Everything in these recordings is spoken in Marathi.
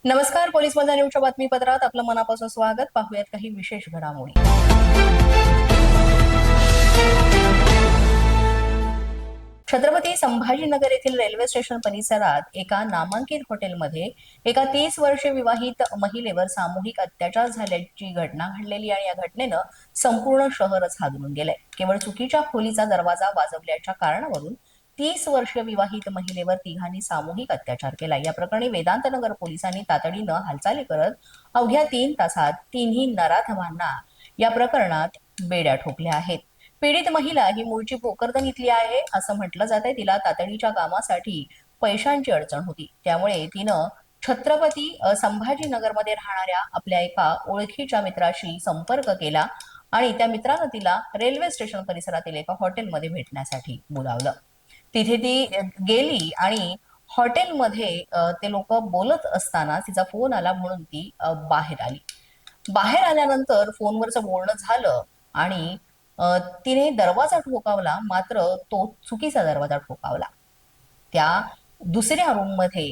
नमस्कार. पोलीस माझा न्यूजच्या बातमीपत्रात आपलं मनापासून स्वागत. पाहूयात काही विशेष घडामोडी. छत्रपती संभाजीनगर येथील रेल्वे स्टेशन परिसरात एका नामांकित हॉटेलमध्ये एका 30 वर्षीय विवाहित महिलेवर सामूहिक अत्याचार झाल्याची घटना घडलेली आणि या घटनेनं संपूर्ण शहरच हादरून गेलंय. केवळ चुकीच्या खोलीचा दरवाजा वाजवल्याच्या कारणावरून 30 वर्षीय विवाहित महिलेवर तिघांनी सामूहिक अत्याचार केला. या प्रकरणी वेदांतनगर पोलिसांनी तातडीनं हालचाली करत अवघ्या 3 तासात तिन्ही नराधमांना या प्रकरणात बेड्या ठोकल्या आहेत. पीडित महिला ही मूळची भोकरदन इथली आहे असं म्हटलं जात आहे. तिला तातडीच्या कामासाठी पैशांची अडचण होती, त्यामुळे तिनं छत्रपती संभाजीनगरमध्ये राहणाऱ्या आपल्या एका ओळखीच्या मित्राशी संपर्क केला आणि त्या मित्रानं तिला रेल्वे स्टेशन परिसरातील एका हॉटेलमध्ये भेटण्यासाठी बोलावलं. तिथे ती गेली आणि हॉटेलमध्ये ते लोक बोलत असताना तिचा फोन आला म्हणून ती बाहेर आली. बाहेर आल्यानंतर फोनवरचं बोलणं झालं आणि तिने दरवाजा ठोकावला, मात्र तो चुकीचा दरवाजा ठोकावला. त्या दुसऱ्या रूम मध्ये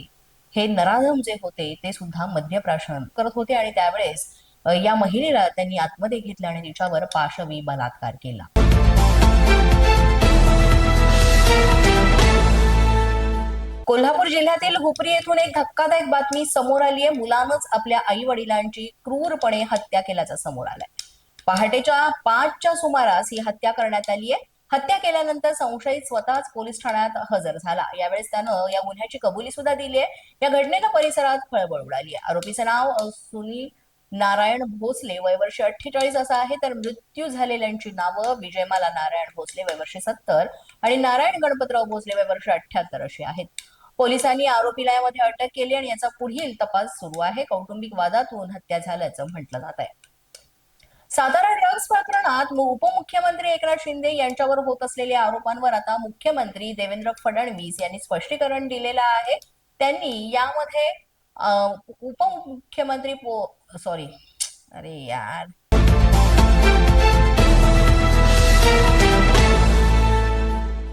हे नराधम जे होते ते सुद्धा मद्यप्राशन करत होते आणि त्यावेळेस या महिलेला त्यांनी आतमध्ये घेतलं आणि तिच्यावर पाशवी बलात्कार केला. कोल्हापूर जिल्ह्यातील हुपरी येथून एक धक्कादायक बातमी समोर आली आहे. मुलानंच आपल्या आई वडिलांची क्रूरपणे हत्या केल्याचं समोर आलंय. पहाटेच्या 5च्या सुमारास ही हत्या करण्यात आली आहे. हत्या केल्यानंतर संशयित स्वतःच पोलीस ठाण्यात हजर झाला. यावेळेस त्यानं या गुन्ह्याची कबुली सुद्धा दिली आहे. या घटनेनं परिसरात खळबळ उडाली आहे. आरोपीचं नाव सुनील नारायण भोसले, वय वर्ष 48 असं आहे. तर मृत्यू झालेल्यांची नावं विजयमाला नारायण भोसले, वय वर्ष 70 आणि नारायण गणपतराव भोसले, वय वर्ष 78 अशी आहेत. पोलिसांनी आरोपीला यामध्ये अटक केली आणि याचा पुढील तपास सुरू आहे. कौटुंबिक वादातून हत्या झाल्याचं म्हटलं जात आहे. सातारा ड्रग्ज प्रकरणात उपमुख्यमंत्री एकनाथ शिंदे यांच्यावर होत असलेल्या आरोपांवर आता मुख्यमंत्री देवेंद्र फडणवीस यांनी स्पष्टीकरण दिलेलं आहे. त्यांनी यामध्ये उपमुख्यमंत्री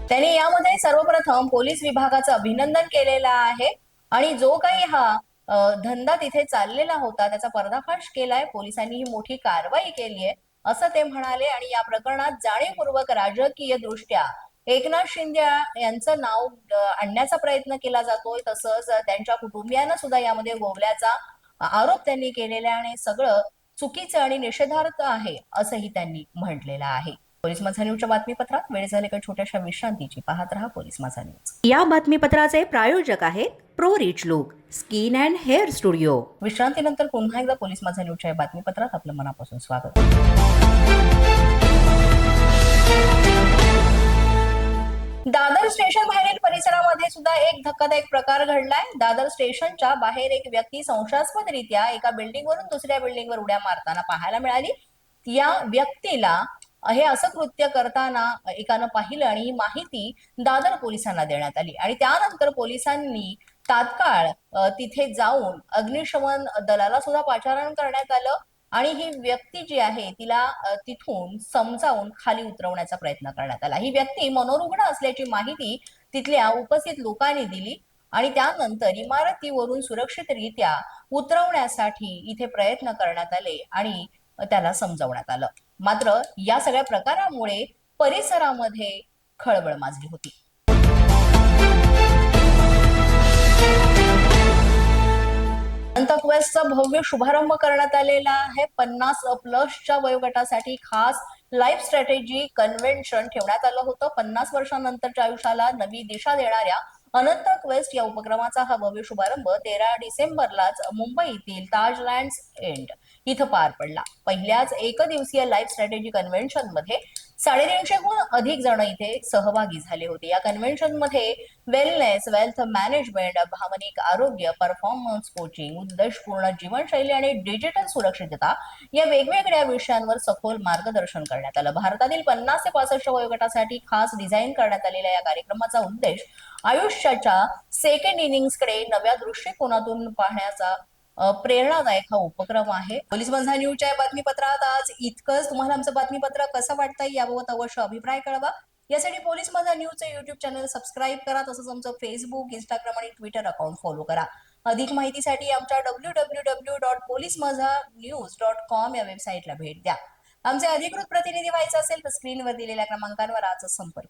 त्यांनी यामध्ये सर्वप्रथम पोलीस विभागाचं अभिनंदन केलेलं आहे आणि जो काही हा धंदा तिथे चाललेला होता त्याचा पर्दाफाश केलाय. पोलिसांनी ही मोठी कारवाई केली आहे असं ते म्हणाले आणि या प्रकरणात जाणीवपूर्वक राजकीय दृष्ट्या एकनाथ शिंदे यांचं नाव आणण्याचा प्रयत्न केला जातोय. तसंच त्यांच्या कुटुंबियांना सुद्धा यामध्ये गोवल्याचा आरोप त्यांनी केलेला आणि सगळं चुकीचं आणि निषेधार्थ आहे असंही त्यांनी म्हटलेलं आहे. पोलीस माझा न्यूजच्या बातमीपत्रात वेळ झाले का छोट्याशा विश्रांतीची. पाहत रहा पोलीस माझा न्यूज. या बातमीपत्राचे प्रायोजक आहेत pro rich look skin and hair studio. विश्रांतीनंतर पुन्हा एकदा पोलीस माझा न्यूजच्या बातमीपत्रात आपलं मनापासून स्वागत. दादर स्टेशन बाहेरील परिसरामध्ये सुद्धा एक धक्कादायक प्रकार घडलाय. दादर स्टेशनच्या बाहेर एक व्यक्ती संशयास्पदरित्या एका बिल्डिंगवरून दुसऱ्या बिल्डिंगवर उड्या मारताना पाहायला मिळाली. या व्यक्तीला हे असं कृत्य करताना एकानं पाहिलं आणि ही माहिती दादर पोलिसांना देण्यात आली आणि त्यानंतर पोलिसांनी तात्काळ तिथे जाऊन अग्निशमन दलाला सुद्धा पाचारण करण्यात आलं आणि ही व्यक्ती जी आहे तिला तिथून समजावून खाली उतरवण्याचा प्रयत्न करण्यात आला. ही व्यक्ती मनोरुग्ण असल्याची माहिती तिथल्या उपस्थित लोकांनी दिली आणि त्यानंतर इमारतीवरून सुरक्षितरित्या उतरवण्यासाठी इथे प्रयत्न करण्यात आले आणि त्याला समजावण्यात आलं. मात्र या सगळ्या प्रकारामुळे परिसरामध्ये खळबळ माजली होती. क्वेस्टचा भव्य शुभारंभ करण्यात आलेला आहे. 50+ वयोगटासाठी खास लाईफ स्ट्रॅटेजी कन्व्हेन्शन ठेवण्यात आलं होतं. 50 वर्षांनंतरच्या आयुष्याला नवी दिशा देणाऱ्या अनंत क्वेस्ट या उपक्रमाचा हा भव्य शुभारंभ 13 डिसेंबरलाच मुंबईतील ताजलँड्स एंड इथं पार पडला. पहिल्याच एकदिवसीय लाईफ स्ट्रॅटेजी कन्व्हेन्शन मध्ये 350हून अधिक जण इथे सहभागी झाले होते. या कन्व्हेन्शन मध्ये वेलनेस, वेल्थ मॅनेजमेंट, भावनिक आरोग्य, परफॉर्मन्स कोचिंग, उद्देशपूर्ण जीवनशैली आणि डिजिटल सुरक्षितता या वेगवेगळ्या विषयांवर सखोल मार्गदर्शन करण्यात आलं. भारतातील 50 ते 65 वयोगटासाठी खास डिझाईन करण्यात आलेल्या या कार्यक्रमाचा उद्देश आयुष्याच्या सेकंड इनिंग्सकडे नव्या दृष्टिकोनातून पाहण्याचा प्रेरणादायक हा उपक्रम आहे. पोलीस माझा न्यूजच्या बातमीपत्रात आज इतकंच. तुम्हाला आमचं बातमीपत्र कसं वाटतंय याबाबत अवश्य अभिप्राय कळवा. यासाठी पोलीस माझा न्यूजचं YouTube चॅनल सबस्क्राईब करा. तसंच आमचं फेसबुक, इंस्टाग्राम आणि ट्विटर अकाउंट फॉलो करा. अधिक माहितीसाठी आमच्या www.polismazanews.com या वेबसाईटला भेट द्या. आमचे अधिकृत प्रतिनिधी व्हायचे असेल तर स्क्रीनवर दिलेल्या क्रमांकांवर आजच संपर्क